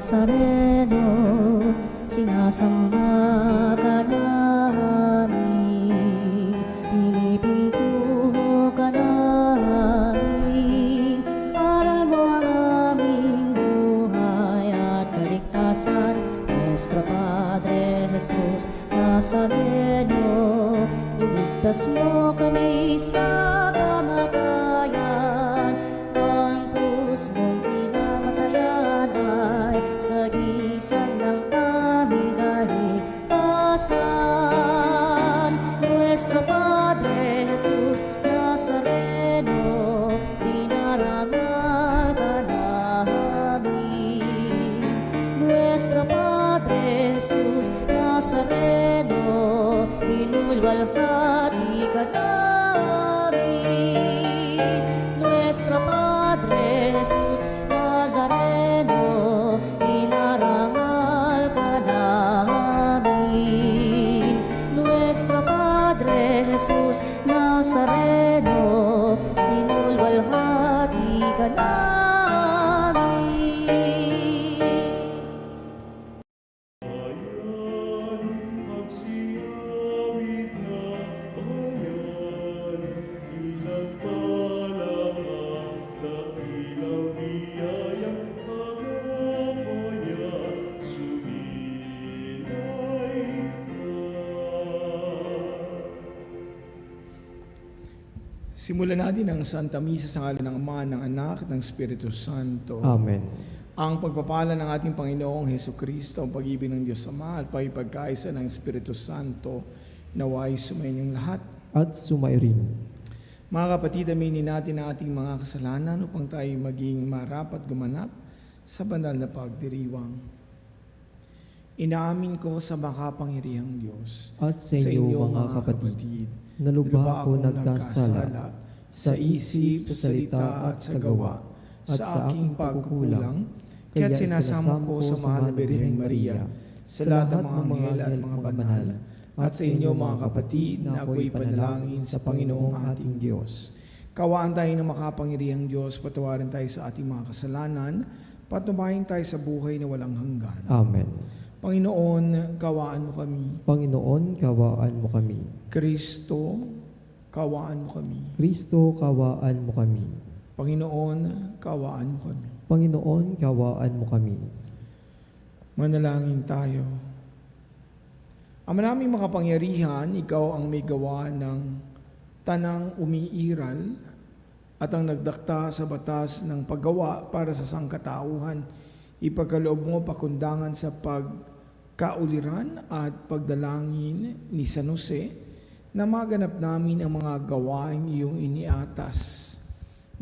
Nazareno, sinasamba ka namin, pinipintuho ka namin. Aral mo ang aming buhay at kaligtasan, Nuestro Padre Jesus Nazareno. Iligtas mo kami sa kamatayan, ang krus mong pinamatayan ay sagisag ng aming kaligtasan. Nuestro Padre Jesus Nazareno, dinarangal ka namin. Nuestro Padre Jesus Nazareno, inulwalhati ka namin. Nuestro Padre Jesus Nazareno, inarangal ka namin. Nuestro Padre Jesus Nazareno, inulwalhati ka namin. Magsiawit na bayan, inagpalakad, dakilang biyayang pag-apaya, sumilay ka. Simulan natin ang Santa Misa sa ngalan ng Ama, ng Anak, at ng Espiritu Santo. Amen. Ang pagpapala ng ating Panginoong Hesukristo, ang pag-ibig ng Diyos Ama, at pagpagkaisa ng Espiritu Santo, naway sumayin lahat. At sumairin. Mga kapatid, aminin natin ang ating mga kasalanan upang tayo maging marapat gumanap sa banal na pagdiriwang. Inaamin ko sa makapangyarihang Diyos At sa inyo, mga kapatid, na lubha ako nagkasala sa isip, sa salita at sa gawa, at sa aking pagkukulang, kaya't sinasamo ko sa mahal na Birheng Maria, sa lahat ng mga anghel at mga banal, at sa inyo mga kapatid na ako'y panalangin sa Panginoong ating Diyos. Kawaan tayo ng makapangyarihang Diyos, patawarin tayo sa ating mga kasalanan, patubayin tayo sa buhay na walang hanggan. Amen. Panginoon, kawaan mo kami. Panginoon, kawaan mo kami. Kristo, kawaan mo kami. Kristo, kawaan mo kami. Panginoon, kawaan mo kami. Panginoon, kawaan mo kami. Manalangin tayo. Ama naming makapangyarihan, ikaw ang may gawa ng tanang umiiral at ang nagdakta sa batas ng paggawa para sa sangkatauhan. Ipagkaloob mo pakundangan sa pagkauliran at pagdalangin ni San Jose na maganap namin ang mga gawain iyong iniatas,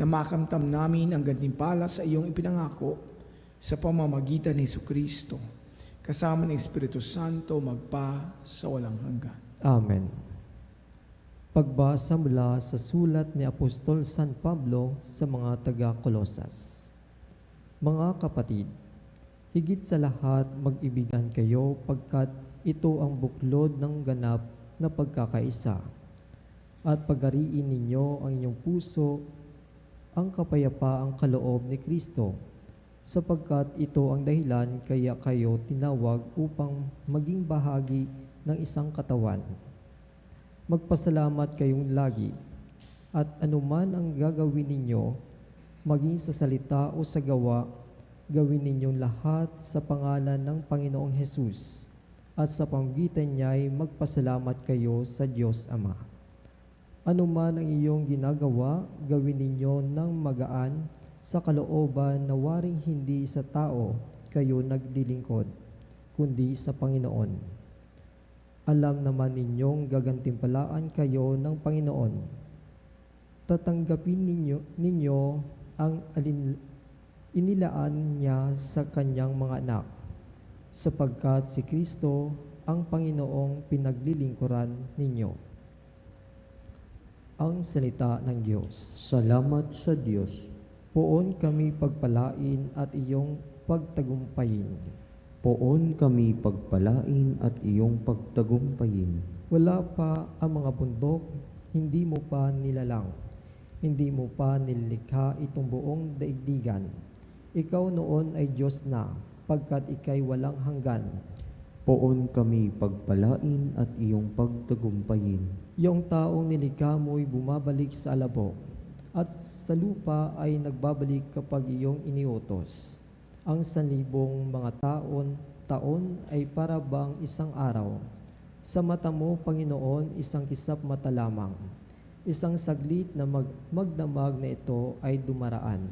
na makamtam namin ang gantimpala sa iyong ipinangako sa pamamagitan ni Jesucristo, kasama ng Espiritu Santo magpa sa walang hanggan. Amen. Pagbasa mula sa sulat ni Apostol San Pablo sa mga taga-Kolosas. Mga kapatid, higit sa lahat mag-ibigan kayo pagkat ito ang buklod ng ganap na pagkakaisa. At pagariin ninyo ang inyong puso, ang kapayapaang kaloob ni Kristo, sapagkat ito ang dahilan kaya kayo tinawag upang maging bahagi ng isang katawan. Magpasalamat kayong lagi, at anuman ang gagawin ninyo, maging sa salita o sa gawa, gawin ninyong lahat sa pangalan ng Panginoong Hesus, at sa pamamagitan niya'y magpasalamat kayo sa Diyos Ama. Ano man ang iyong ginagawa, gawin ninyo ng magaan sa kalooban na waring hindi sa tao kayo nagdilingkod, kundi sa Panginoon. Alam naman ninyong gagantimpalaan kayo ng Panginoon. Tatanggapin ninyo ang inilaan niya sa kanyang mga anak, sapagkat si Kristo ang Panginoong pinaglilingkuran ninyo. Ang salita ng Diyos. Salamat sa Diyos. Poon kami pagpalain at iyong pagtagumpayin. Poon kami pagpalain at iyong pagtagumpayin. Wala pa ang mga bundok, hindi mo pa nilalang. Hindi mo pa nilikha itong buong daigdigan. Ikaw noon ay Diyos na, pagkat ikay walang hanggan. Poon kami pagpalain at iyong pagtagumpayin. Yung taong nilikha mo'y bumabalik sa alabok, at sa lupa ay nagbabalik kapag iyong iniutos. Ang 1,000 mga taon ay para bang isang araw. Sa mata mo, Panginoon, isang kisap mata lamang. Isang saglit na magdamag na ito ay dumaraan.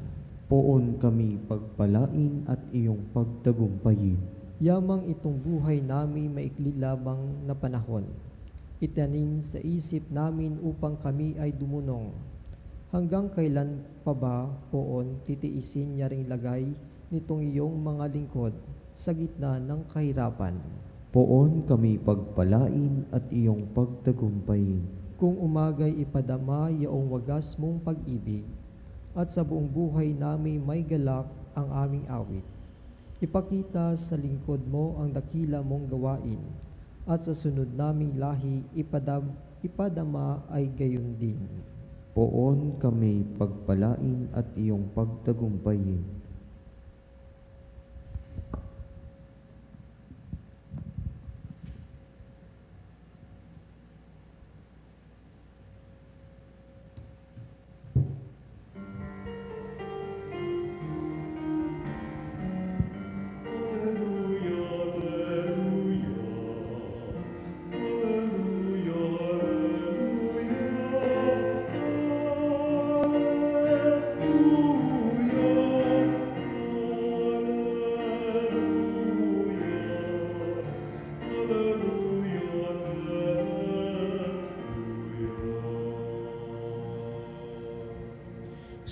Poon kami pagpalain at iyong pagtagumpayin. Yamang itong buhay namin maikli lamang na panahon. Itanim sa isip namin upang kami ay dumunong. Hanggang kailan pa ba, Poon, titiisin niya ring lagay nitong iyong mga lingkod sa gitna ng kahirapan? Poon kami pagpalain at iyong pagtagumpayin. Kung umagay ipadama yaong wagas mong pag-ibig, at sa buong buhay namin may galak ang aming awit. Ipakita sa lingkod mo ang dakila mong gawain, at sa sunod naming lahi ipadama ay gayon din. Poon kami pagpalain at iyong pagtagumpayin.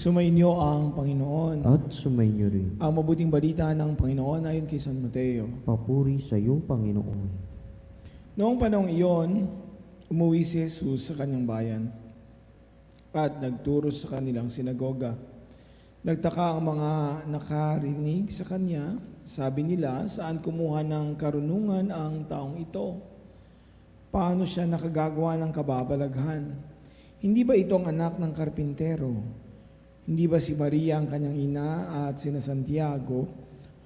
Sumainyo ang Panginoon. At sumainyo rin. Ang mabuting balita ng Panginoon ayon kay San Mateo. Papuri sa iyo, Panginoon. Noong panahong iyon, umuwi si Jesus sa kanyang bayan at nagturo sa kanilang sinagoga. Nagtaka ang mga nakarinig sa kanya. Sabi nila, saan kumuha ng karunungan ang taong ito? Paano siya nakagagawa ng kababalaghan? Hindi ba ito ang anak ng karpintero? Hindi ba si Maria ang kanyang ina at sina Santiago,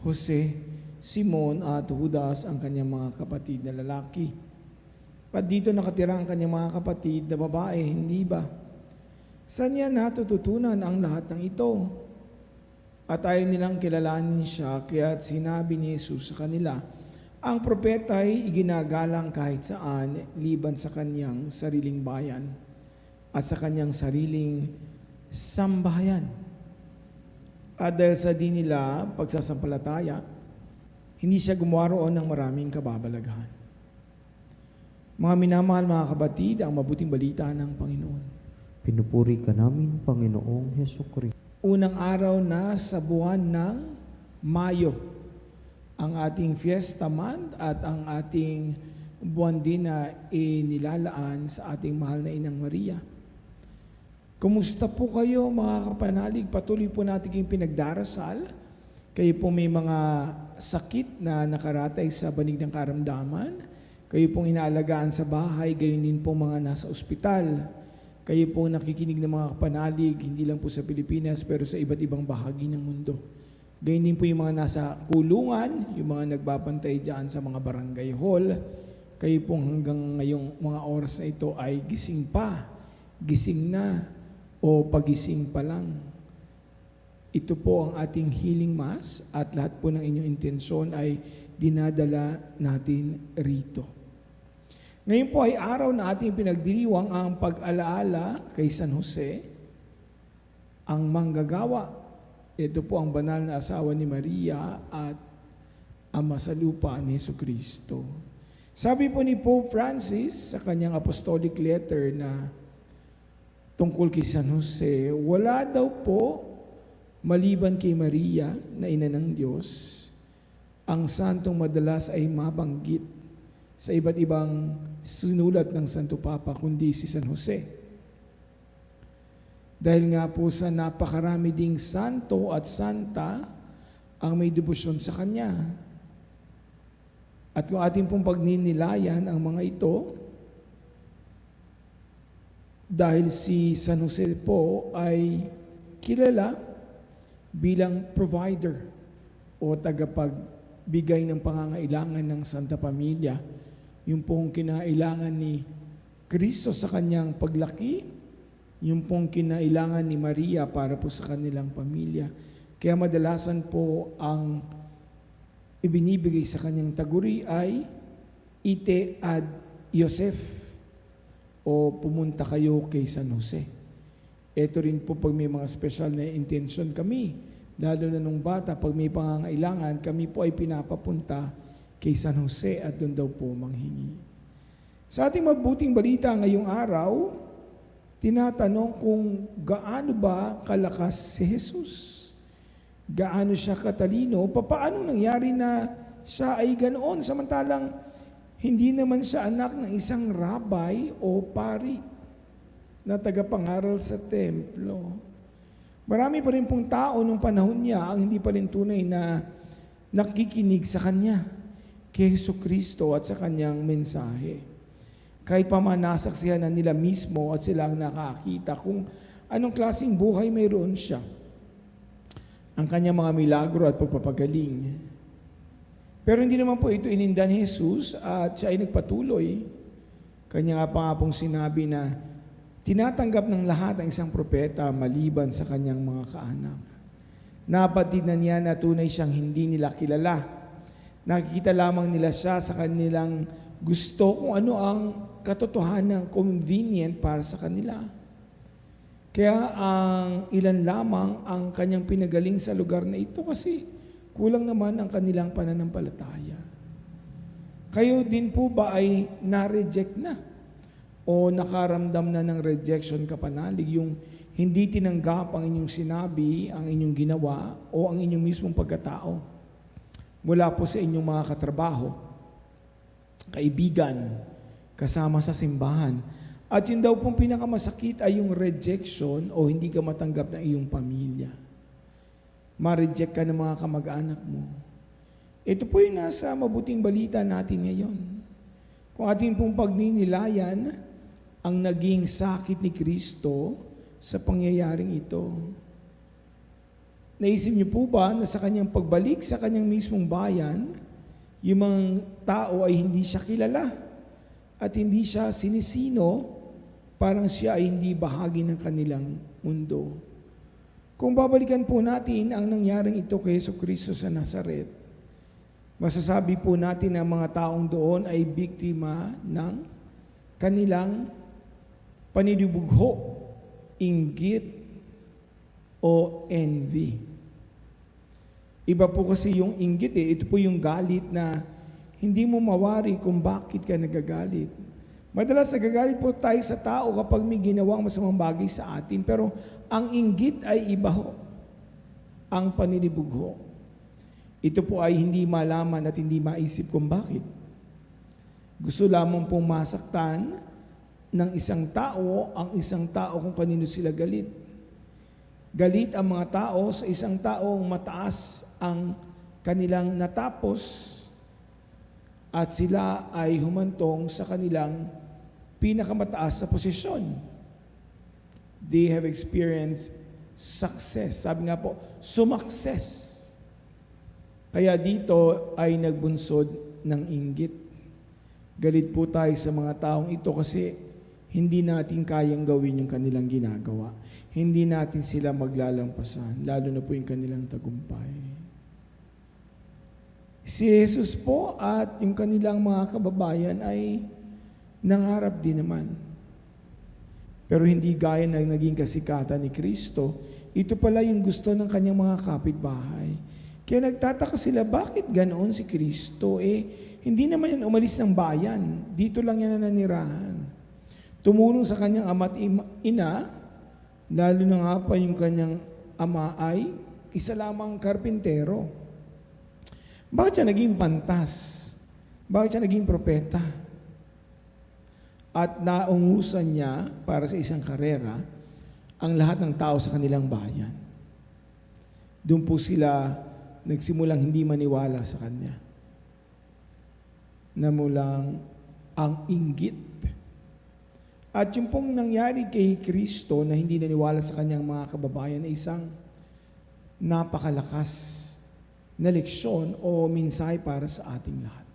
Jose, Simon at Judas ang kanyang mga kapatid na lalaki? At dito nakatira ang kanyang mga kapatid na babae, hindi ba? Saan niya natututunan ang lahat ng ito? At ayaw nilang kilalanin siya, kaya't sinabi ni Jesus sa kanila, ang propeta ay iginagalang kahit saan, liban sa kanyang sariling bayan at sa kanyang sariling sambahayan. At dahil sa di nila pagsasampalataya, hindi siya gumawa roon ng maraming kababalaghan. Mga minamahal mga kabatid, ang mabuting balita ng Panginoon. Pinupuri ka namin, Panginoong Hesukristo. Unang araw na sa buwan ng Mayo, ang ating fiesta month at ang ating buwan din na inilalaan sa ating mahal na Inang Maria. Kumusta po kayo mga kapanalig? Patuloy po natin kayong pinagdarasal. Kayo po may mga sakit na nakaratay sa banig ng karamdaman. Kayo pong inaalagaan sa bahay, gayon din po mga nasa ospital. Kayo po nakikinig ng mga kapanalig, hindi lang po sa Pilipinas, pero sa iba't ibang bahagi ng mundo. Gayon din po yung mga nasa kulungan, yung mga nagbabantay dyan sa mga barangay hall. Kayo pong hanggang ngayong mga oras na ito ay gising pa, gising na, o pagising pa lang. Ito po ang ating healing mass at lahat po ng inyong intensyon ay dinadala natin rito. Ngayon po ay araw na ating pinagdiriwang ang pag-alaala kay San Jose, ang manggagawa. Ito po ang banal na asawa ni Maria at ama sa lupa ni Jesucristo. Sabi po ni Pope Francis sa kanyang apostolic letter na tungkol kay San Jose, wala daw po maliban kay Maria na ina ng Diyos, ang santong madalas ay mabanggit sa iba't ibang sinulat ng Santo Papa kundi si San Jose. Dahil nga po sa napakarami ding santo at santa ang may debosyon sa kanya. At kung ating pong pagninilayan ang mga ito, dahil si San Jose po ay kilala bilang provider o pagbigay ng pangangailangan ng Santa Pamilya, yung pong kinailangan ni Kristo sa kanyang paglaki, yung pong kinailangan ni Maria para po sa kanilang pamilya. Kaya madalasan po ang ibinibigay sa kanyang taguri ay ite ad Yosef o pumunta kayo kay San Jose. Ito rin po pag may mga special na intention kami, lalo na nung bata, pag may pangangailangan, kami po ay pinapapunta kay San Jose at doon daw po manghingi. Sa ating mabuting balita ngayong araw, tinatanong kung gaano ba kalakas si Jesus? Gaano siya katalino? Paano nangyari na siya ay ganoon samantalang hindi naman siya anak ng isang rabay o pari na tagapangaral sa templo? Marami pa rin pong tao nung panahon niya ang hindi pa rin tunay na nakikinig sa kanya, kay Jesucristo at sa kanyang mensahe. Kahit pa manasaksihan na nila mismo at sila ang nakakita kung anong klaseng buhay mayroon siya, ang kanyang mga milagro at pagpapagaling. Pero hindi naman po ito ininda ni Jesus at siya ay nagpatuloy. Kanya nga pa nga pong sinabi na tinatanggap ng lahat ang isang propeta maliban sa kanyang mga kaanak. Napatid na niya na tunay siyang hindi nila kilala. Nakikita lamang nila siya sa kanilang gusto kung ano ang katotohanan convenient para sa kanila. Kaya ang ilan lamang ang kanyang pinagaling sa lugar na ito kasi kulang naman ang kanilang pananampalataya. Kayo din po ba ay na-reject na? O nakaramdam na ng rejection kapanalig, yung hindi tinanggap ang inyong sinabi, ang inyong ginawa, o ang inyong mismong pagkatao mula po sa inyong mga katrabaho, kaibigan, kasama sa simbahan. At yun daw pong pinakamasakit ay yung rejection o hindi ka matanggap ng iyong pamilya. Ma-reject ka ng mga kamag-anak mo. Ito po yung nasa mabuting balita natin ngayon. Kung ating pong pagninilayan ang naging sakit ni Kristo sa pangyayaring ito. Naisip niyo po ba na sa kanyang pagbalik sa kanyang mismong bayan, yung mga tao ay hindi siya kilala at hindi siya sinisino, parang siya ay hindi bahagi ng kanilang mundo. Kung babalikan po natin ang nangyaring ito kay Jesucristo sa Nazaret, masasabi po natin na mga taong doon ay biktima ng kanilang paninibugho, inggit, o envy. Iba po kasi yung inggit ito po yung galit na hindi mo mawari kung bakit ka nagagalit. Madalas nagagalit po tayo sa tao kapag may ginawang masamang bagay sa atin, pero ang inggit ay iba ho, ang paninibugho. Ito po ay hindi malaman at hindi maisip kung bakit. Gusto lamang pong masaktan ng isang tao ang isang tao kung kanino sila galit. Galit ang mga tao sa isang taong mataas ang kanilang natapos at sila ay humantong sa kanilang pinakamataas na posisyon. They have experienced success. Sabi nga po, sumakses. Kaya dito ay nagbunsod ng inggit. Galit po tayo sa mga taong ito kasi hindi natin kayang gawin yung kanilang ginagawa. Hindi natin sila maglalampasan, lalo na po yung kanilang tagumpay. Si Jesus po at yung kanilang mga kababayan ay nangarap din naman. Pero hindi gaya ng naging kasikatan ni Kristo, ito pala yung gusto ng kanyang mga kapitbahay. Kaya nagtataka sila, bakit ganoon si Kristo? Hindi naman yan umalis ng bayan. Dito lang yan nanirahan. Tumulong sa kanyang ama at ina, lalo na nga pa yung kanyang ama ay isa lamang karpintero. Bakit siya naging pantas? Bakit siya naging propeta? At naungusan niya para sa isang karera ang lahat ng tao sa kanilang bayan. Doon po sila nagsimulang hindi maniwala sa kanya. Namulang ang inggit. At yung pong nangyari kay Kristo na hindi naniwala sa kanyang mga kababayan ay isang napakalakas na leksyon o mensahe para sa ating lahat.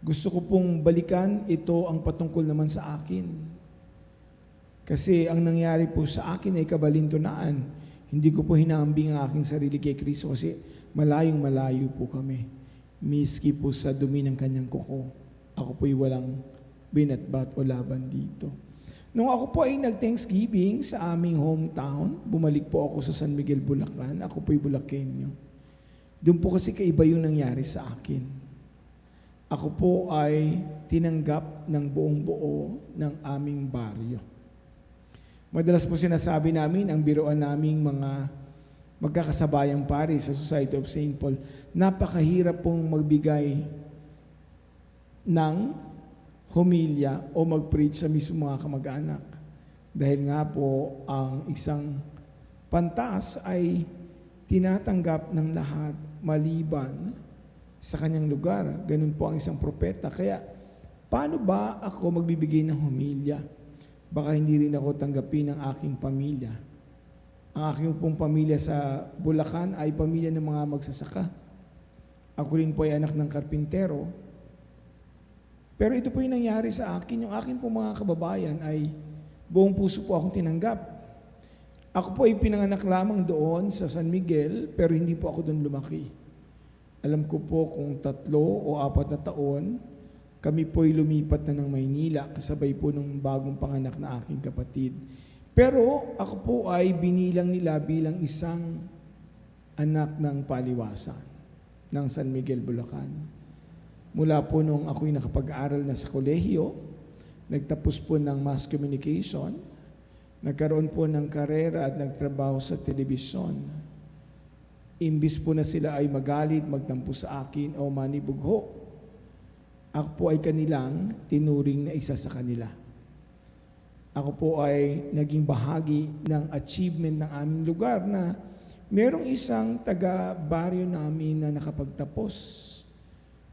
Gusto ko pong balikan ito ang patungkol naman sa akin. Kasi ang nangyari po sa akin ay kabalintunaan. Hindi ko po hinahambing ang aking sarili kay Kristo kasi malayong malayo po kami. Miski po sa dumi ng kanyang kuko, ako po'y walang binatbat o laban dito. Nung ako po ay nag-Thanksgiving sa aming hometown, bumalik po ako sa San Miguel, Bulacan. Ako po'y Bulakenyo. Doon po kasi kaiba yung nangyari sa akin. Ako po ay tinanggap ng buong buo ng aming baryo. Madalas po sinasabi namin, ang biroan naming mga magkakasabayang pari sa Society of St. Paul, napakahirap pong magbigay ng humilya o mag-preach sa mismo mga kamag-anak. Dahil nga po, ang isang pantas ay tinatanggap ng lahat maliban sa kanyang lugar. Ganun po ang isang propeta. Kaya, paano ba ako magbibigay ng humilya? Baka hindi rin ako tanggapin ng aking pamilya. Ang aking pong pamilya sa Bulacan ay pamilya ng mga magsasaka. Ako rin po ay anak ng karpintero. Pero ito po yung nangyari sa akin. Yung akin pong mga kababayan ay buong puso po akong tinanggap. Ako po ay pinanganak lamang doon sa San Miguel, pero hindi po ako doon lumaki. Alam ko po kung 3 o 4 na taon, kami po ay lumipat na ng Maynila kasabay po ng bagong panganak na aking kapatid. Pero ako po ay binilang nila bilang isang anak ng paliwasan ng San Miguel, Bulacan. Mula po nung ako'y nakapag-aaral na sa kolehiyo, nagtapos po ng mass communication, nagkaroon po ng karera at nagtrabaho sa telebisyon. Imbis po na sila ay magalit, magtampo sa akin o manibugho, ako po ay kanilang tinuring na isa sa kanila. Ako po ay naging bahagi ng achievement ng aming lugar na merong isang taga-baryo namin na nakapagtapos.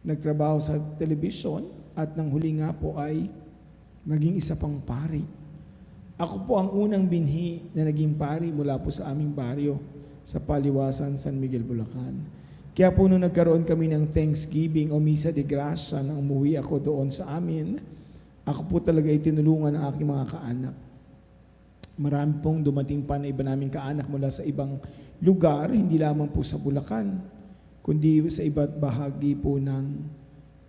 Nagtrabaho sa telebisyon at nang huli nga po ay naging isa pang pari. Ako po ang unang binhi na naging pari mula po sa aming baryo sa Paliwasan, San Miguel, Bulacan. Kaya po nung nagkaroon kami ng Thanksgiving o Misa de Gracia nang umuwi ako doon sa amin, ako po talaga ay tinulungan ng aking mga kaanak. Marami pong dumating pa na iba naming kaanak mula sa ibang lugar, hindi lamang po sa Bulacan, kundi sa iba't bahagi po ng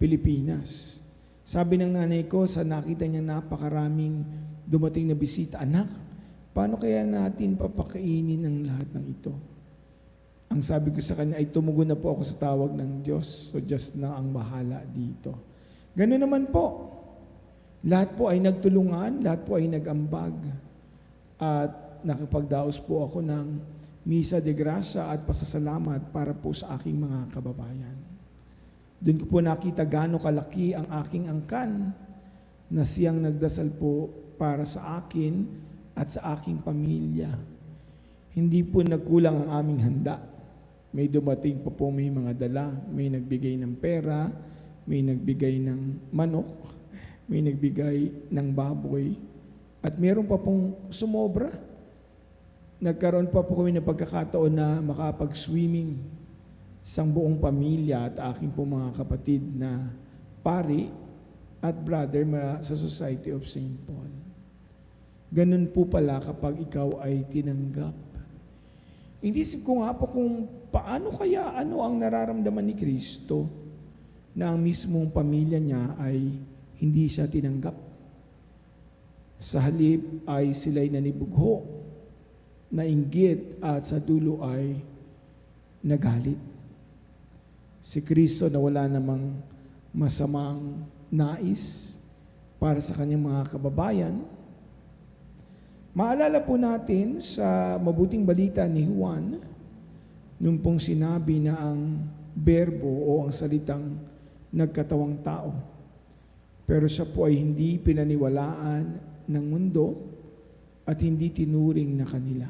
Pilipinas. Sabi ng nanay ko, sa nakita niya napakaraming dumating na bisita, anak, paano kaya natin papakainin ang lahat ng ito? Ang sabi ko sa kanya ay tumugon na po ako sa tawag ng Diyos. So Diyos na ang bahala dito. Ganun naman po. Lahat po ay nagtulungan, lahat po ay nag-ambag. At nakapagdaos po ako ng Misa de Gracia at pasasalamat para po sa aking mga kababayan. Doon ko po nakita gaano kalaki ang aking angkan na siyang nagdasal po para sa akin at sa aking pamilya. Hindi po nagkulang ang aming handa. May dumating pa po may mga dala, may nagbigay ng pera, may nagbigay ng manok, may nagbigay ng baboy, at meron pa pong sumobra. Nagkaroon pa po kami ng pagkakataon na makapag-swimming sa buong pamilya at aking po mga kapatid na pari at brother sa Society of St. Paul. Ganun po pala kapag ikaw ay tinanggap. Inisip ko nga po kung paano kaya ano ang nararamdaman ni Kristo na ang mismong pamilya niya ay hindi siya tinanggap. Sa halip ay sila'y nanibugho, nainggit at sa dulo ay nagalit. Si Kristo na wala namang masamang nais para sa kanyang mga kababayan. Maalala po natin sa mabuting balita ni Juan, nung pong sinabi na ang berbo o ang salitang nagkatawang tao. Pero siya po ay hindi pinaniwalaan ng mundo at hindi tinuring na kanila.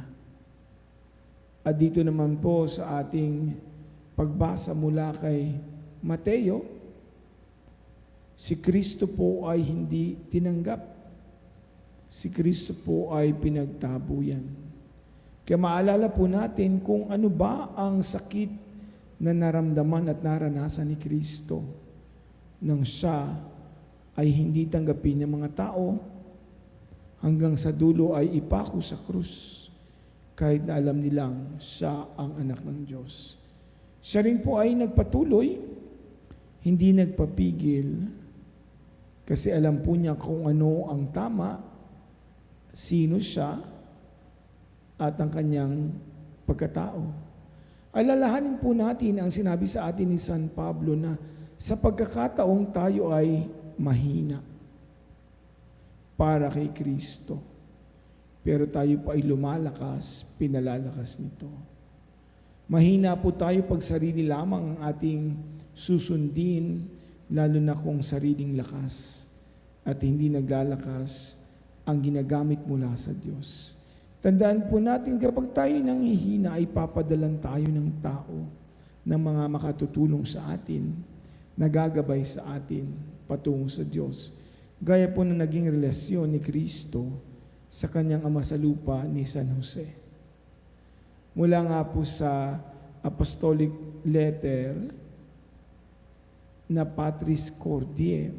At dito naman po sa ating pagbasa mula kay Mateo, si Kristo po ay hindi tinanggap. Si Kristo po ay pinagtabuyan. Kaya maalala po natin kung ano ba ang sakit na naramdaman at naranasan ni Kristo nang siya ay hindi tanggapin ng mga tao hanggang sa dulo ay ipako sa krus kahit na alam nilang siya ang anak ng Diyos. Siya rin po ay nagpatuloy, hindi nagpapigil, kasi alam po niya kung ano ang tama, sino siya, at ang kanyang pagkatao. Alalahanin po natin ang sinabi sa atin ni San Pablo na sa pagkakataong tayo ay mahina para kay Kristo, pero tayo po ay lumalakas, pinalalakas nito. Mahina po tayo pag sarili lamang ang ating susundin, lalo na kung sariling lakas at hindi naglalakas ang ginagamit mula sa Diyos. Tandaan po natin kapag tayo nanghihina ay papadalan tayo ng tao, ng mga makatutulong sa atin, nagagabay sa atin patungo sa Diyos. Gaya po na naging relasyon ni Kristo sa kanyang ama sa lupa ni San Jose. Mula nga po sa apostolic letter na Patris Cordiae,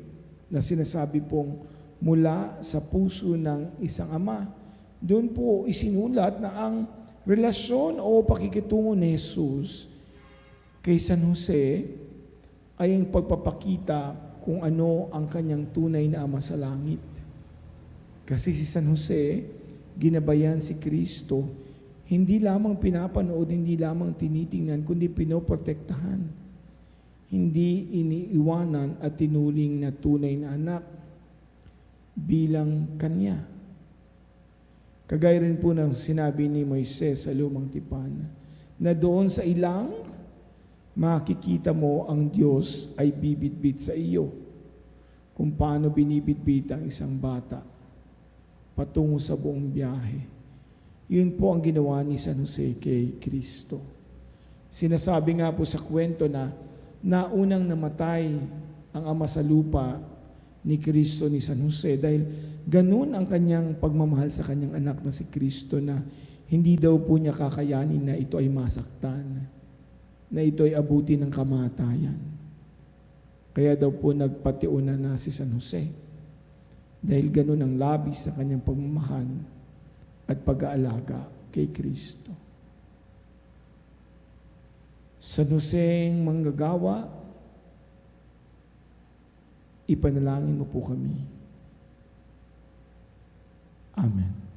na sinasabi pong mula sa puso ng isang ama. Doon po isinulat na ang relasyon o pakikitungo ni Jesus kay San Jose ay ang pagpapakita kung ano ang kanyang tunay na ama sa langit. Kasi si San Jose, ginabayan si Kristo, hindi lamang pinapanood, hindi lamang tinitingnan, kundi pinoprotektahan. Hindi iniiwanan at tinuring na tunay na anak bilang kanya. Kagaya rin po ng sinabi ni Moises sa Lumang Tipan, na doon sa ilang makikita mo ang Diyos ay bibitbit sa iyo, kung paano binibitbit ang isang bata patungo sa buong biyahe. Yun po ang ginawa ni San Jose kay Kristo. Sinasabi nga po sa kwento na naunang namatay ang ama sa lupa ni Kristo ni San Jose dahil ganun ang kanyang pagmamahal sa kanyang anak na si Kristo na hindi daw po niya kakayanin na ito ay masaktan, na ito ay abuti ng kamatayan. Kaya daw po nagpatiuna na si San Jose dahil ganun ang labis sa kanyang pagmamahal at pag-aalaga kay Kristo. San Joseng manggagawa, ipanalangin mo po kami. Amen.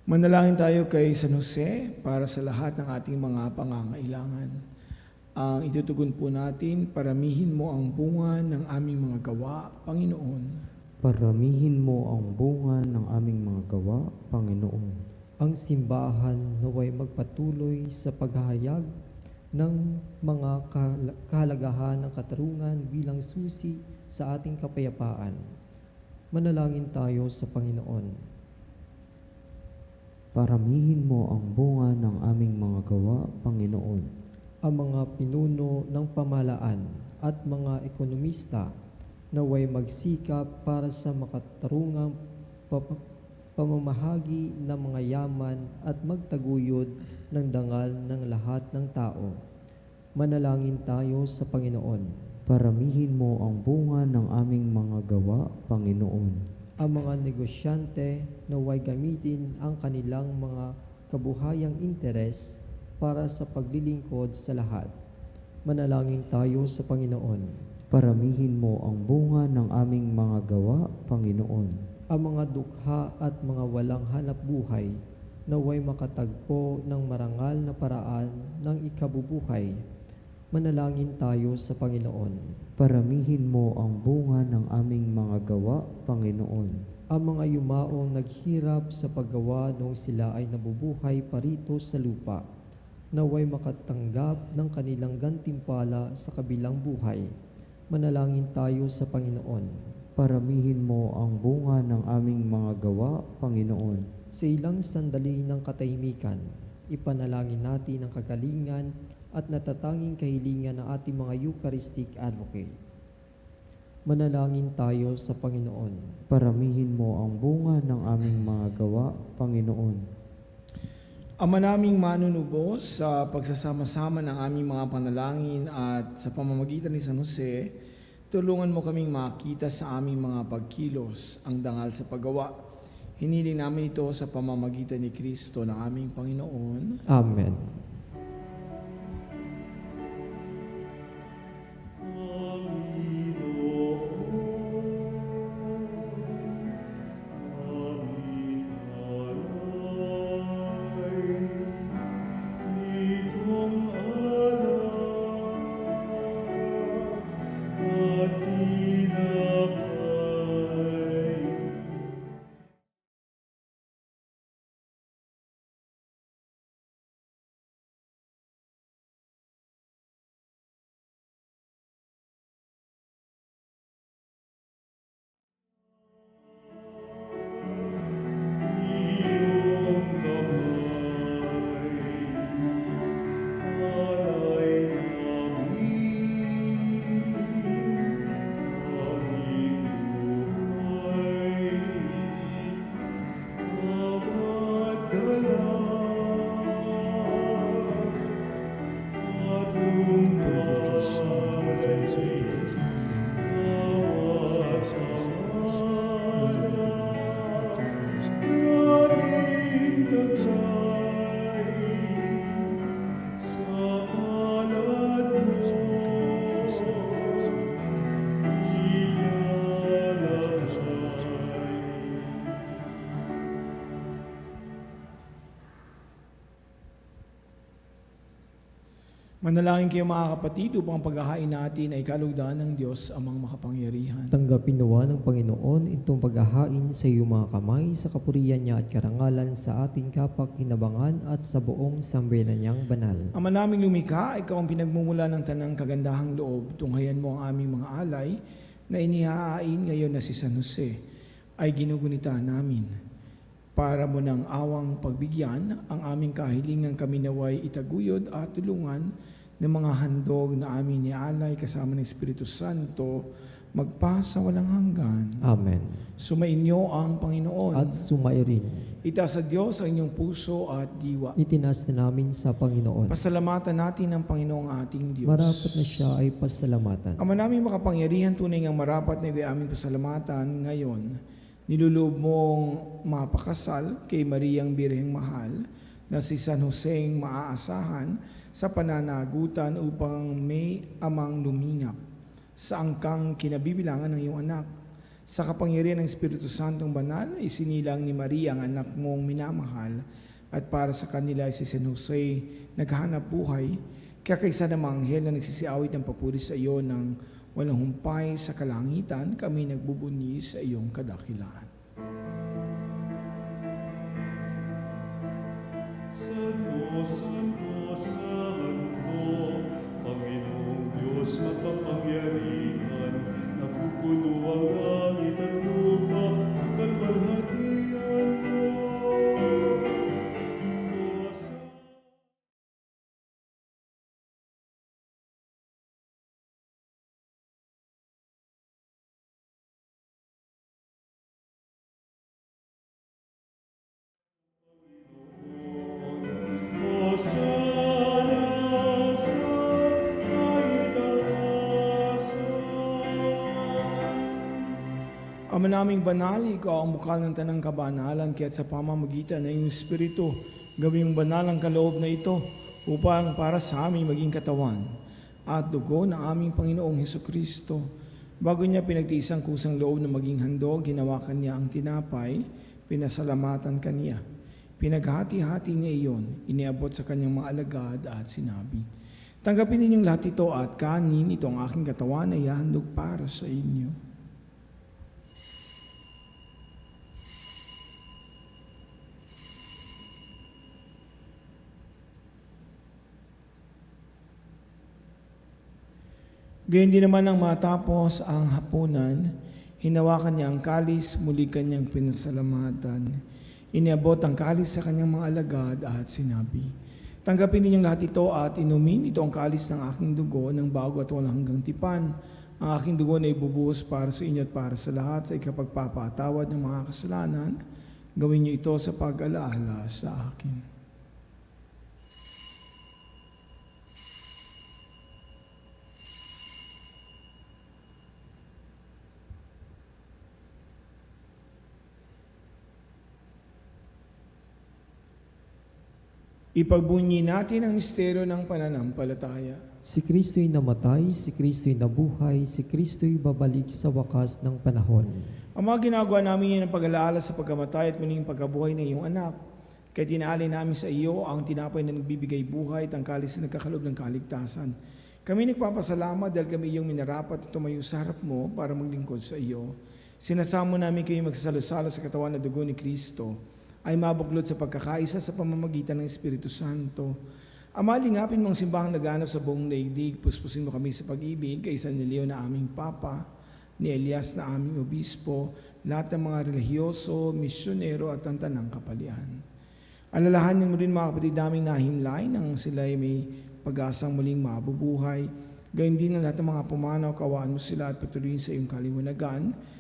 Manalangin tayo kay San Jose para sa lahat ng ating mga pangangailangan. Ang itutugon po natin, paramihin mo ang bunga ng aming mga gawa, Panginoon. Paramihin mo ang bunga ng aming mga gawa, Panginoon. Ang simbahan naway magpatuloy sa paghahayag ng mga kahalagahan ng katarungan bilang susi sa ating kapayapaan. Manalangin tayo sa Panginoon. Paramihin mo ang bunga ng aming mga gawa, Panginoon. Ang mga pinuno ng pamahalaan at mga ekonomista naway magsikap para sa makatarungang pamamahagi ng mga yaman at magtaguyod ng dangal ng lahat ng tao. Manalangin tayo sa Panginoon. Paramihin mo ang bunga ng aming mga gawa, Panginoon. Ang mga negosyante naway gamitin ang kanilang mga kabuhayang interes para sa paglilingkod sa lahat. Manalangin tayo sa Panginoon. Paramihin mo ang bunga ng aming mga gawa, Panginoon. Ang mga dukha at mga walang hanap buhay naway makatagpo ng marangal na paraan ng ikabubuhay. Manalangin tayo sa Panginoon. Paramihin mo ang bunga ng aming mga gawa, Panginoon. Ang mga yumaong naghirap sa paggawa noong sila ay nabubuhay parito sa lupa, naway makatanggap ng kanilang gantimpala sa kabilang buhay. Manalangin tayo sa Panginoon. Paramihin mo ang bunga ng aming mga gawa, Panginoon. Sa ilang sandali ng katahimikan, ipanalangin natin ang kagalingan at natatanging kahilingan ng ating mga Eucharistic Advocate. Manalangin tayo sa Panginoon. Paramihin mo ang bunga ng aming mga gawa, Panginoon. Ama naming manunubos, sa pagsasama-sama ng aming mga panalangin at sa pamamagitan ni San Jose, tulungan mo kaming makita sa aming mga pagkilos ang dangal sa paggawa. Hiniling namin ito sa pamamagitan ni Kristo na aming Panginoon. Amen. Manalangin kayo mga kapatid upang paghahain natin ay kalugdan ng Diyos amang makapangyarihan. Tanggapin nawa ng Panginoon itong paghahain sa iyong mga kamay sa kapurihan niya at karangalan sa ating kapakinabangan at sa buong sambayanan niyang banal. Ama naming lumikha, ikaw ang pinagmumula ng tanang kagandahang loob. Tunghayan mo ang aming mga alay na inihahain ngayon na si San Jose ay ginugunita namin. Para mo ng awang pagbigyan, ang aming kahilingan kami naway itaguyod at tulungan ng mga handog na aming nialay kasama ng Espiritu Santo magpasa walang hanggan. Amen. Sumainyo ang Panginoon. At sumairin. Itaas sa Diyos ang inyong puso at diwa. Itinas na namin sa Panginoon. Pasalamatan natin ang Panginoong ating Diyos. Marapat na siya ay pasalamatan. Ama namin makapangyarihan, tunay ngang marapat na ibig aming pasalamatan ngayon. Niluloob mong mapakasal kay Mariang Birheng Mahal na si San Joseng maaasahan sa pananagutan upang may amang lumingap sa angkang kinabibilangan ng iyong anak. Sa kapangyarihan ng Espiritu Santong Banal, isinilang ni Maria ang anak mong minamahal at para sa kanila si San Jose naghahanap buhay, kaya kaysa ng mga anghel na nagsisiawit ng papuri sa iyo ng walang humpay sa kalangitan, kami nagbubunyi sa iyong kadakilaan. Santo, Santo, Santo, Panginoong Diyos makapangyarihan, napupuno ang langit at lupa, ang kalwalhatian mo. Hosana sa Ama naming banal, ikaw ang bukal ng tanang kabanalan, kaya't sa pamamagitan ng iyong Espiritu, gawing banal ang kaloob na ito upang para sa amin maging katawan at dugo ng aming Panginoong Hesukristo. Bago niya pinagtiisang kusang loob na maging handog, ginawakan niya ang tinapay, pinasalamatan kaniya. Pinaghati-hati niya iyon, iniabot sa kanyang mga alagad at sinabi, "Tanggapin ninyong lahat ito at kanin, ito ang aking katawan na ihahandog para sa inyo." Gayon din naman nang matapos ang hapunan, hinawakan niya ang kalis, muli kanyang pinasalamatan. Iniabot ang kalis sa kanyang mga alagad at sinabi, "Tanggapin ninyong lahat ito at inumin. Ito ang kalis ng aking dugo ng bago at walang hanggang tipan. Ang aking dugo na ibubuhos para sa inyo at para sa lahat sa ikapagpapatawad ng mga kasalanan. Gawin niyo ito sa pag-alaala sa akin." Ipagbunyi natin ang misteryo ng pananampalataya. Si Kristo'y namatay, si Kristo'y nabuhay, si Kristo'y babalik sa wakas ng panahon. Ang mga ginagawa namin yan ang pag-alaala sa pagkamatay at muling pagkabuhay ng iyong anak. Kaya tinaalay namin sa iyo ang tinapay na nagbibigay buhay at ang kalis na nagkakalob ng kaligtasan. Kami nagpapasalamat dahil kami iyong minarapat at tumayo sa harap mo para maglingkod sa iyo. Sinasamo namin kayo magsasalo-salo sa katawan na dugo ni Kristo ay mabuklod sa pagkakaisa sa pamamagitan ng Espiritu Santo. Ama, lingapin mong simbahang naganap sa buong daigdig, puspusin mo kami sa pag-ibig, kay San Leo na aming Papa, ni Elias na aming Obispo, lahat ng mga relihiyoso, misyonero at ang tanang kapalian. Alalahanin mo rin mga kapatid naming nahimlay nang sila ay may pag-asang muling mabubuhay. Gayun din ang lahat ng mga pumanaw, kawaan mo sila at patuloyin sa iyong kaliwanagan.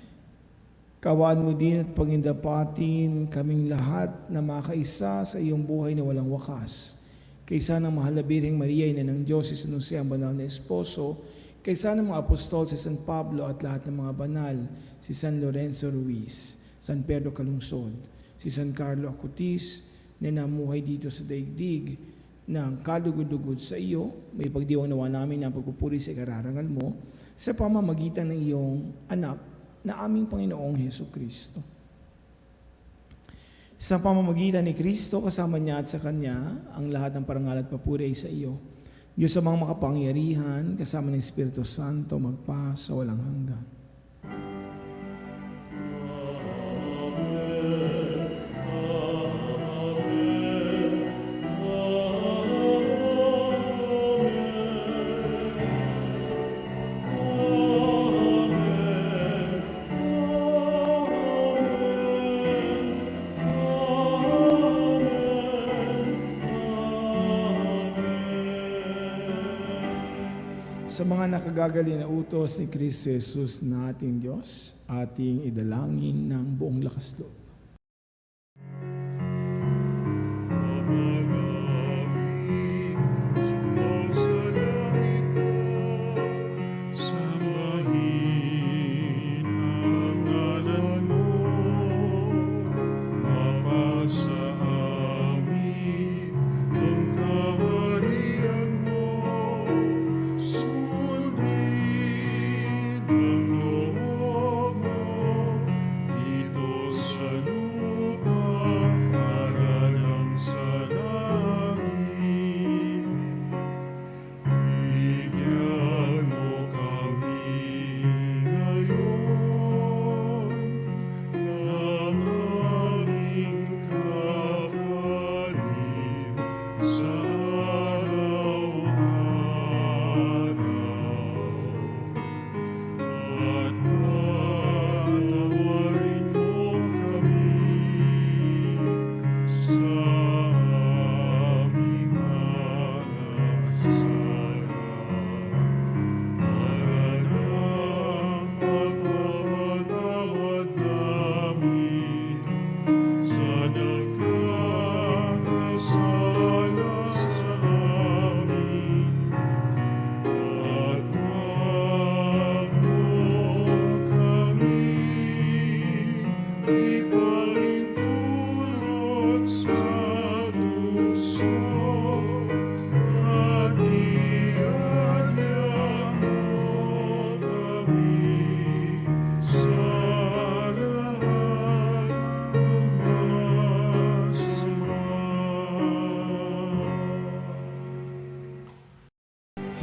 Kawaan mo din at pangindapatin kaming lahat na makaisa sa iyong buhay na walang wakas. Kaysa ng mahal na Birheng Maria, ina ng Diyos, si San Jose, ang banal na esposo, kaysa ng mga apostol, si San Pablo at lahat ng mga banal, si San Lorenzo Ruiz, San Pedro Calungsod, si San Carlo Acutis, na namuhay dito sa daigdig, ng kalugod-lugod sa iyo, may pagdiwang nawa namin ng pagpupuri sa ikararangal mo, sa pamamagitan ng iyong anak, na aming Panginoong Hesus Kristo. Sa pamamagitan ni Kristo, kasama niya at sa Kanya, ang lahat ng parangal at papuri ay sa iyo. Diyos sa mga makapangyarihan, kasama ng Espiritu Santo, magpa sa walang hanggan. Sa mga nakagagali na utos ni Kristo Jesus na ating Diyos, ating idalangin ng buong lakas loob.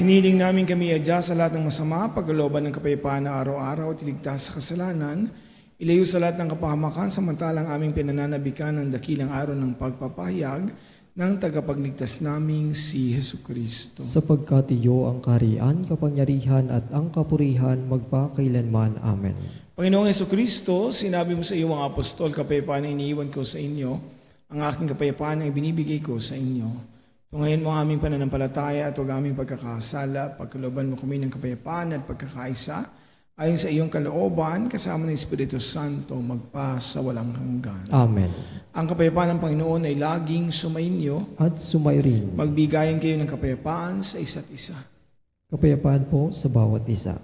Hiniling namin kami adya sa lahat ng masama, paglooban ng kapayapaan na araw-araw at iligtas sa kasalanan, ilayo sa lahat ng kapahamakan samantalang aming pinananabikan ng dakilang araw ng pagpapahayag ng tagapagligtas naming si Hesus Kristo. Sapagkat iyo ang kaharian, kapangyarihan at ang kapurihan magpakailanman. Amen. Panginoong Hesukristo, sinabi mo sa iyo mga apostol, kapayapaan ang iniiwan ko sa inyo, ang aking kapayapaan ang ibinibigay ko sa inyo. Tungayin mo ang aming pananampalataya at huwag aming pagkakasala, pagkalooban mo kami ng kapayapaan at pagkakaisa, ayon sa iyong kalooban, kasama ng Espiritu Santo, magpa sa walang hanggan. Amen. Ang kapayapaan ng Panginoon ay laging sumainyo, At sumayo rin. magbigayan kayo ng kapayapaan sa isa't isa. Kapayapaan po sa bawat isa.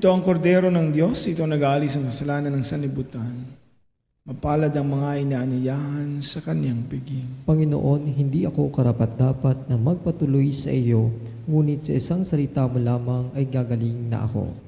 Ito ang kordero ng Diyos, ito ang nag-aalis ang kasalanan ng sanlibutan. Mapalad ang mga inaaniyahan sa kanyang piging. Panginoon, hindi ako karapat-dapat na magpatuloy sa iyo, ngunit sa isang salita mo lamang ay gagaling na ako.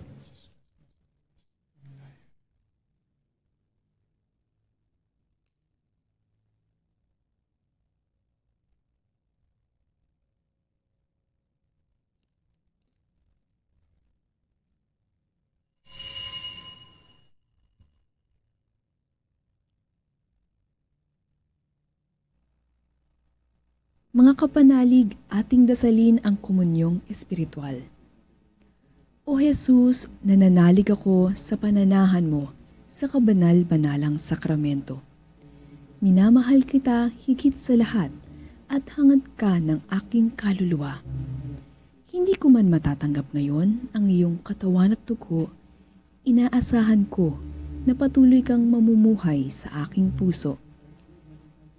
Mga kapanalig, ating dasalin ang komunyong espiritual. O Jesus, nananalig ako sa pananahan mo sa kabanal-banalang sakramento. Minamahal kita higit sa lahat at hangad ka ng aking kaluluwa. Hindi ko man matatanggap ngayon ang iyong katawan at dugo, inaasahan ko na patuloy kang mamumuhay sa aking puso.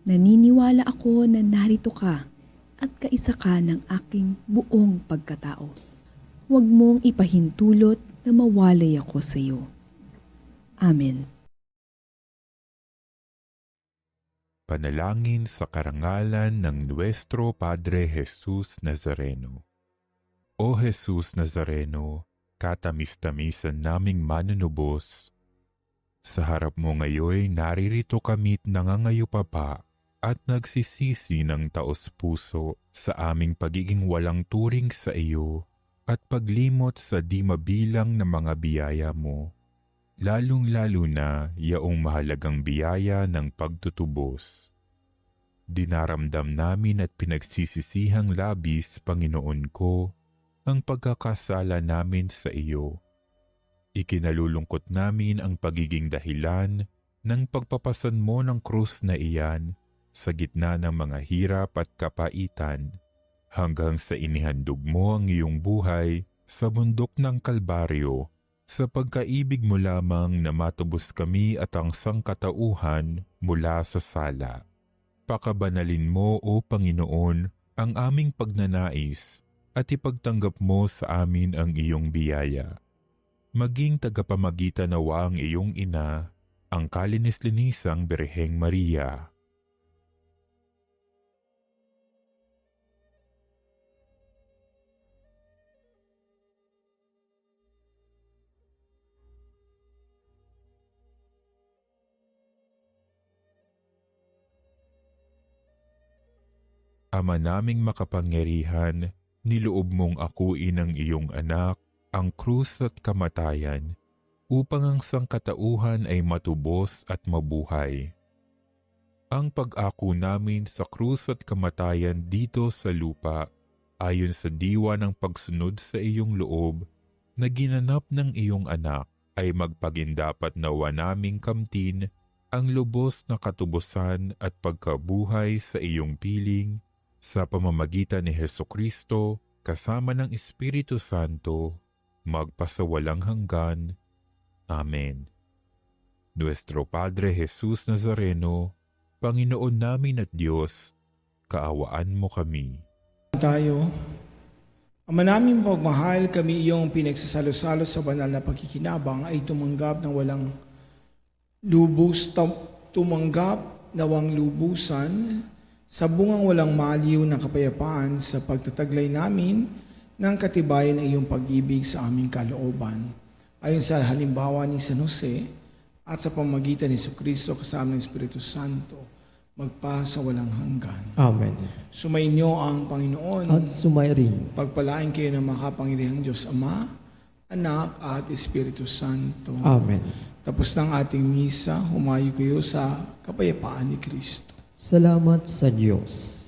Naniniwala ako na narito ka at kaisa ka ng aking buong pagkatao. Huwag mong ipahintulot na mawalay ako sa iyo. Amen. Panalangin sa karangalan ng Nuestro Padre Jesus Nazareno. O Jesus Nazareno, katamis-tamisan naming manunubos, sa harap mo ngayon naririto kami't nangangayupapa at nagsisisi ng taos-puso sa aming pagiging walang turing sa iyo at paglimot sa di mabilang na mga biyaya mo, lalong-lalo na yaong mahalagang biyaya ng pagtutubos. Dinaramdam namin at pinagsisisihang labis, Panginoon ko, ang pagkakasala namin sa iyo. Ikinalulungkot namin ang pagiging dahilan ng pagpapasan mo ng krus na iyan sa gitna ng mga hirap at kapaitan, hanggang sa inihandog mo ang iyong buhay sa bundok ng Kalbaryo, sa pagkaibig mo lamang na matubos kami at ang sangkatauhan mula sa sala. Pakabanalin mo, O Panginoon, ang aming pagnanais at ipagtanggap mo sa amin ang iyong biyaya. Maging tagapamagitan nawa ang iyong ina, ang kalinis-linisang Birheng Maria. Ama naming makapangyarihan, niloob mong akuin ang iyong anak, ang krus at kamatayan, upang ang sangkatauhan ay matubos at mabuhay. ang pag-ako namin sa krus at kamatayan dito sa lupa, ayon sa diwa ng pagsunod sa iyong loob, na ginanap ng iyong anak, ay magpagindapat nawa naming kamtin ang lubos na katubusan at pagkabuhay sa iyong piling, sa pamamagitan ni Hesukristo, kasama ng Espiritu Santo, magpasawalang hanggan. Amen. Nuestro Padre Jesus Nazareno, Panginoon namin at Diyos, kaawaan mo kami. Tayo, Ama namin pagmahal, kami iyong pinagsasalo-salo sa banal na pagkikinabang ay tumanggap ng walang tumanggap na walang lubusan sa bungang walang maliw na kapayapaan sa pagtataglay namin ng katibayan ng iyong pag-ibig sa aming kalooban. Ayon sa halimbawa ni San Jose at sa pamamagitan ni Jesucristo kasama ng Espiritu Santo, magpa sa walang hanggan. Amen. Sumainyo ang Panginoon. At sumairin. Pagpalain kayo ng makapangyarihang Diyos Ama, Anak at Espiritu Santo. Amen. Tapos ng ating misa, humayo kayo sa kapayapaan ni Kristo. Salamat sa Diyos.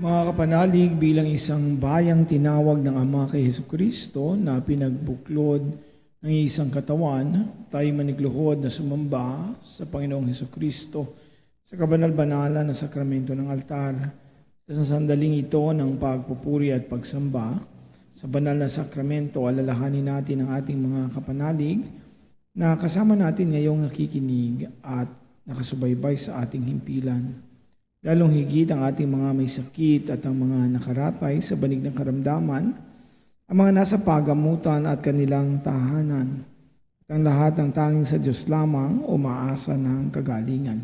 Mga kapanalig, bilang isang bayang tinawag ng Ama kay Jesucristo na pinagbuklod ng isang katawan, tayo manigluhod na sumamba sa Panginoong Jesucristo sa kabanal-banalan na sakramento ng altar. Sa sandaling ito ng pagpupuri at pagsamba, sa banal na sakramento, alalahanin natin ang ating mga kapanalig na kasama natin ngayong nakikinig at nakasubaybay sa ating himpilan. Lalong higit ang ating mga may sakit at ang mga nakaratay sa banig ng karamdaman, ang mga nasa pagamutan at kanilang tahanan, at ang lahat ng tanging sa Diyos lamang umaasa ng kagalingan.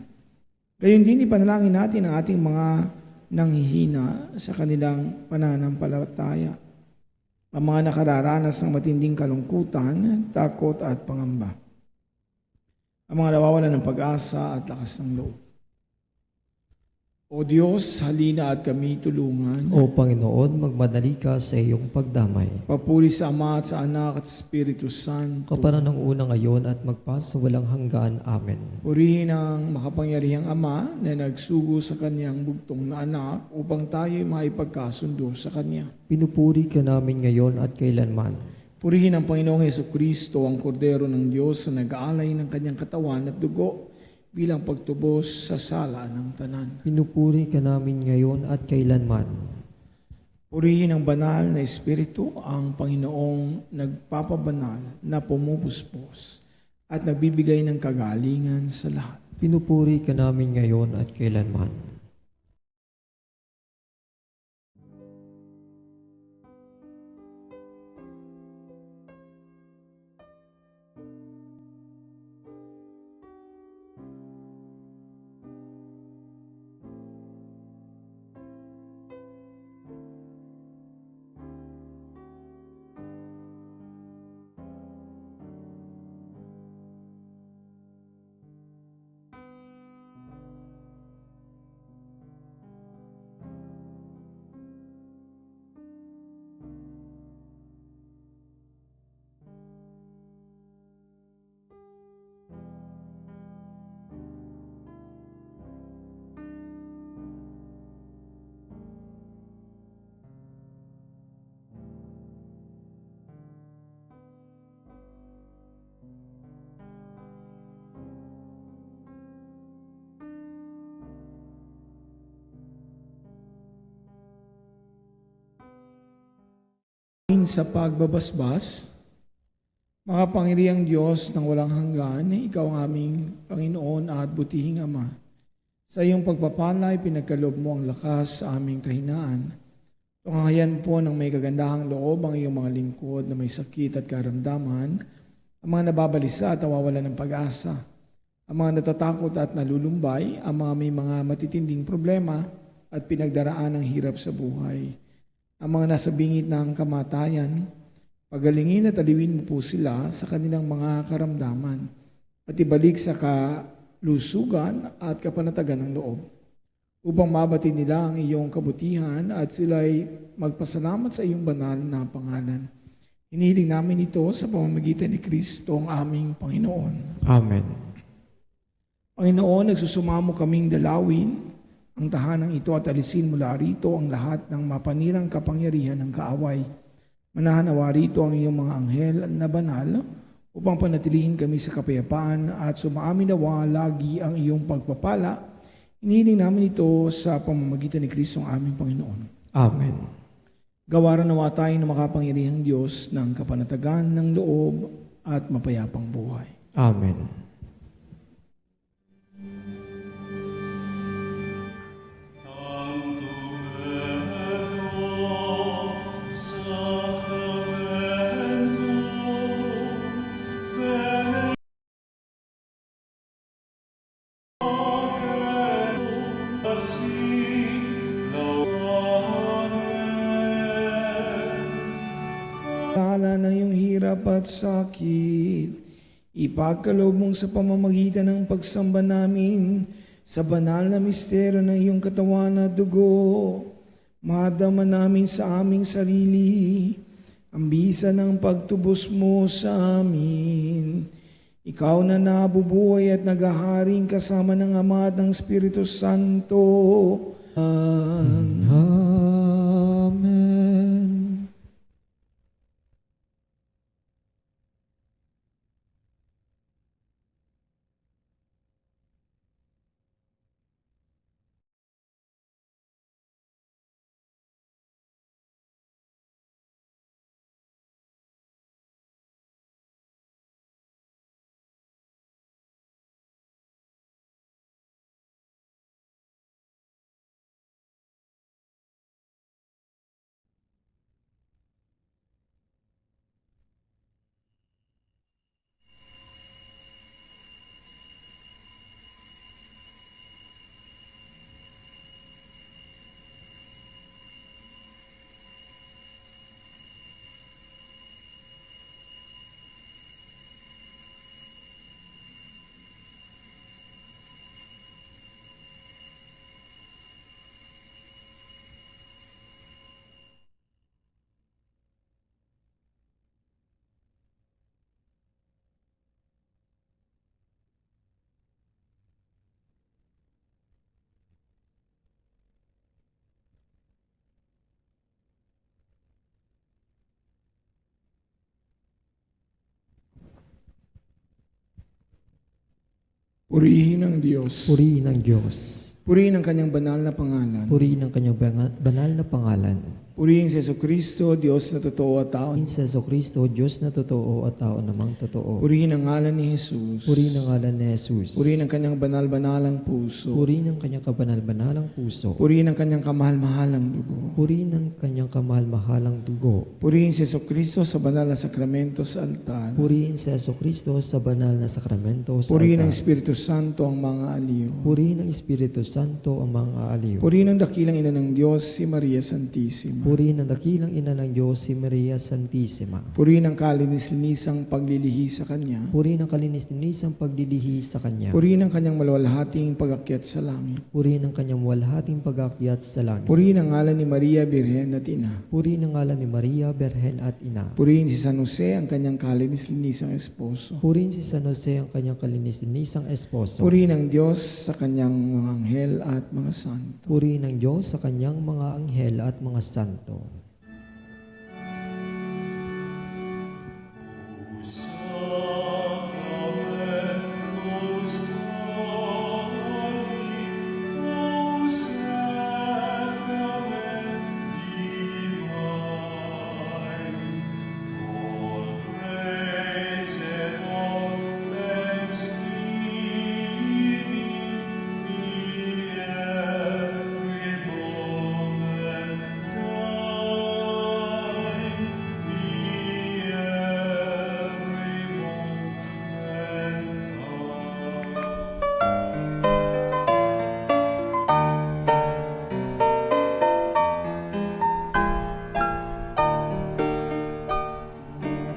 Gayon din ipanalangin natin ang ating mga nanghihina sa kanilang pananampalataya, ang mga nakararanas ng matinding kalungkutan, takot at pangamba, ang mga nawawalan ng pag-asa at lakas ng loob. O Diyos, halina at kami tulungan. O Panginoon, magmadali ka sa iyong pagdamay. Papuri sa Ama at sa Anak at sa Espiritu Santo. Kapanan ng una ngayon at magpas sa walang hanggan. Amen. Purihin ang makapangyarihang Ama na nagsugo sa kanyang bugtong na anak upang tayo maipagkasundo sa kanya. Pinupuri ka namin ngayon at kailanman. Purihin ang Panginoong Hesukristo, ang kordero ng Diyos na nag-aalay ng kanyang katawan at dugo bilang pagtubos sa sala ng tanan. Pinupuri ka namin ngayon at kailanman. Purihin ang banal na Espiritu, ang Panginoong nagpapabanal na pumupuspos at nagbibigay ng kagalingan sa lahat. Pinupuri ka namin ngayon at kailanman. Sa pagbabasbas, makapangyarihang Diyos ng walang hanggan, ikaw ang aming Panginoon at butihing Ama. Sa iyong pagpapalay, pinagkaloob mo ang lakas sa aming kahinaan. Tunghayan po ng may kagandahang loob ang iyong mga lingkod na may sakit at karamdaman, ang mga nababalisa at nawawalan ng pag-asa, ang mga natatakot at nalulumbay, ang mga may mga matitinding problema at pinagdaraan ng hirap sa buhay. Ang mga nasa bingit ng kamatayan, pagalingin at aliwin mo po sila sa kanilang mga karamdaman at ibalik sa kalusugan at kapanatagan ng loob upang mabati nila ang iyong kabutihan at sila'y magpasalamat sa iyong banal na pangalan. Hinihiling namin ito sa pamamagitan ni Kristo ang aming Panginoon. Amen. Panginoon, nagsusumamo kaming dalawin ang tahanang ito at alisin mula rito ang lahat ng mapanirang kapangyarihan ng kaaway. Manahanawa rito ang iyong mga anghel na banal upang panatilihin kami sa kapayapaan at sumaamin nawa lagi ang iyong pagpapala. Hinihiling namin ito sa pamamagitan ni Kristo ang aming Panginoon. Amen. Gawaran nawa tayo ng makapangyarihang Diyos ng kapanatagan ng loob at mapayapang buhay. Amen. Tala ng iyong hirap at sakit, ipagkaloob mong sa pamamagitan ng pagsamba namin sa banal na misteryo ng iyong katawan at dugo, madama namin sa aming sarili ang bisa ng pagtubos mo sa amin. Ikaw na nabubuhay at naghaharing kasama ng Ama at ng Espiritu Santo. Amen. Purihin ang Diyos. Purihin ang Diyos. Purihin ang kanyang banal na pangalan. Purihin ang kanyang banal na pangalan. Purihin si Jesucristo, Diyos na totoo at tao. Purihin si Jesucristo, Diyos na totoo at tao namang totoo. Purihin ang ngalan ni Jesus. Purihin ang ngalan ni Jesus. Purihin ang kanyang banal-banalang puso. Purihin ang kanyang kabanal-banalang puso. Purihin ang kanyang kamahal-mahalang dugo. Purihin ang kanyang kamahal-mahalang dugo. Purihin si Jesucristo sa banal na sakramento sa altar. Purihin si Jesucristo sa banal na sakramento sa Purihin ang altar. Espiritu Santo ang mga aliw. Purihin ang Espiritu Santo ang mga aliw. Purihin ang dakilang ina ng Diyos, si Maria Santissima. Purihin ang dakilang ina ng Diyos, si Maria Santissima. Purihin ang kalinis-linisang paglilihi sa Kanya. Purihin ang kalinis-linisang paglilihi sa Kanya. Purihin ang Kanyang maluwalhating pag-akyat sa langit. Purihin ang kanyang walhating pag-aakyat sa langit. Purihin ang ngalan ni Maria, Birhen at Ina. Purihin ang ngalan ni Maria, Berhen at Ina. Purihin si San Jose, ang Kanyang kalinis-linisang esposo. Purihin si San Jose, ang kanyang kalinis-linisang esposo. Purihin ang Diyos sa Kanyang mga anghel at mga santo. Purihin ang Diyos sa kanyang mga anghel at mga santo.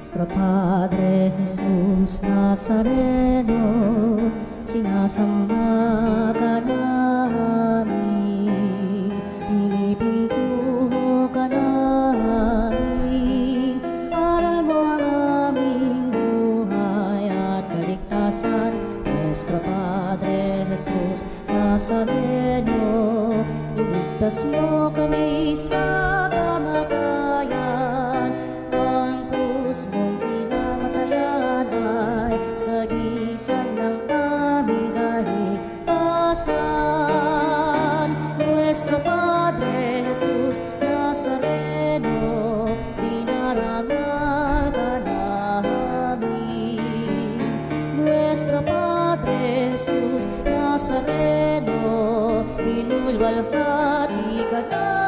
Nuestro Padre Jesus Nazareno, sinasamba ka namin, pinipintuho ka namin, aral mo ang aming buhay at kaligtasan. Nuestro Padre Jesus Nazareno, iligtas mo kami sa kamatayan, ang krus mong pinamatayan ay sagisag ng aming kaligtasan. Nuestro Padre Jesus Nazareno, dinarangal ka namin. Nuestro Padre Jesus Nazareno, inulwalhati ka namin.